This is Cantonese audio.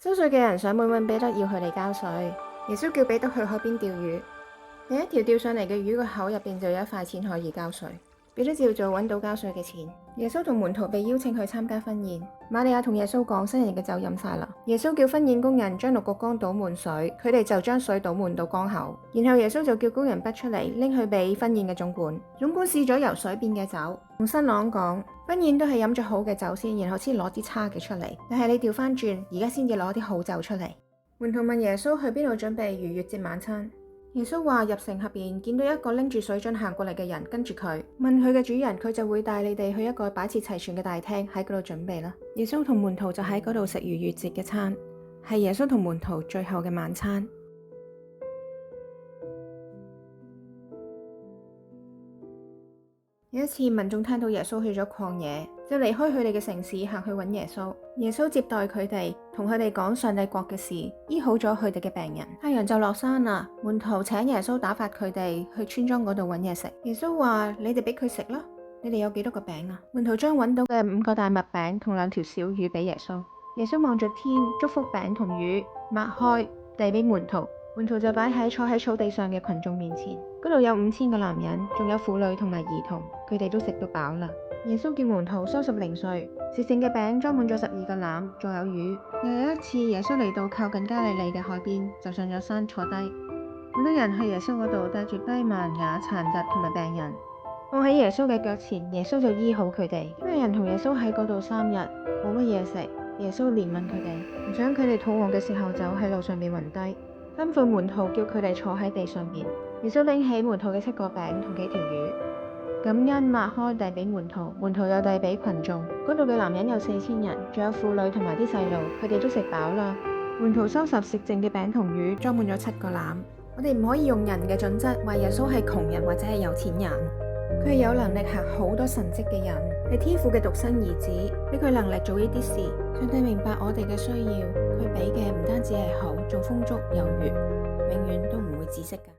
收稅嘅人想滿揾彼得要佢哋交稅。耶穌叫彼得去海邊釣魚，第一條釣上嚟嘅魚個口入邊就有一塊錢可以交稅。彼得照做揾到交稅嘅錢。耶穌同門徒被邀請去參加婚宴，瑪利亞同耶穌講新人嘅酒飲晒啦。耶穌叫婚宴工人將6個缸倒滿水，佢哋就將水倒滿到缸口，然後耶穌就叫工人滗出嚟拎去俾婚宴嘅總管。總管試咗由水變嘅酒，同新郎講，婚宴都係飲咗好嘅酒先，然後先攞啲差嘅出嚟，但係你調翻轉，而家先至攞啲好酒出嚟。門徒問耶穌去邊度準備逾越節晚餐。耶穌話入城入邊見到一個拎住水樽行過嚟嘅人，跟住佢問佢嘅主人，佢就會帶你哋去一個擺設齊全嘅大廳，喺嗰度準備啦。耶穌同門徒就喺嗰度食逾越節嘅餐，係耶穌同門徒最後嘅晚餐。有一次，民眾聽到耶穌去咗曠野，就離開佢哋嘅城市，行去揾耶穌。耶穌接待佢哋，同佢哋講上帝國嘅事，醫好咗佢哋嘅病人。太陽就落山啦，門徒請耶穌打發佢哋去村莊嗰度揾嘢食。耶穌話：你哋俾佢食啦。你哋有幾多個餅啊？門徒將揾到嘅5個大麥餅同2條小魚俾耶穌。耶穌望着天，祝福餅同魚，擘開遞俾門徒。門徒就擺喺坐喺草地上嘅群眾面前，嗰度有5000個男人，仲有婦女同埋兒童，佢哋都食到飽啦。耶穌叫門徒收拾零碎，食剩嘅餅裝滿咗12個籃，仲有魚。又有一次，耶穌嚟到靠近加利利嘅海邊，就上咗山坐低，好多人去耶穌嗰度帶住跛盲、啞、殘疾同埋病人，放喺耶穌嘅腳前，耶穌就醫好佢哋。因為人同耶穌喺嗰度3日，冇乜嘢食，耶穌憐憫佢哋，唔想佢哋肚餓嘅時候就喺路上面暈低。吩咐門徒叫佢哋坐喺地上面。耶穌拎起門徒嘅7個餅同幾條魚，感恩擘開遞俾門徒，門徒又遞俾群眾。嗰度嘅男人有4000人，仲有婦女同埋啲細路，佢哋都食飽啦。門徒收拾食剩嘅餅同魚，裝滿咗7個籃。我哋唔可以用人嘅準則話耶穌係窮人或者係有錢人，佢係有能力行好多神蹟嘅人，係天父嘅獨生兒子，俾佢能力做呢啲事。上帝明白我哋嘅需要，佢俾嘅唔單止係好，仲豐足有餘，永遠都唔會止息㗎。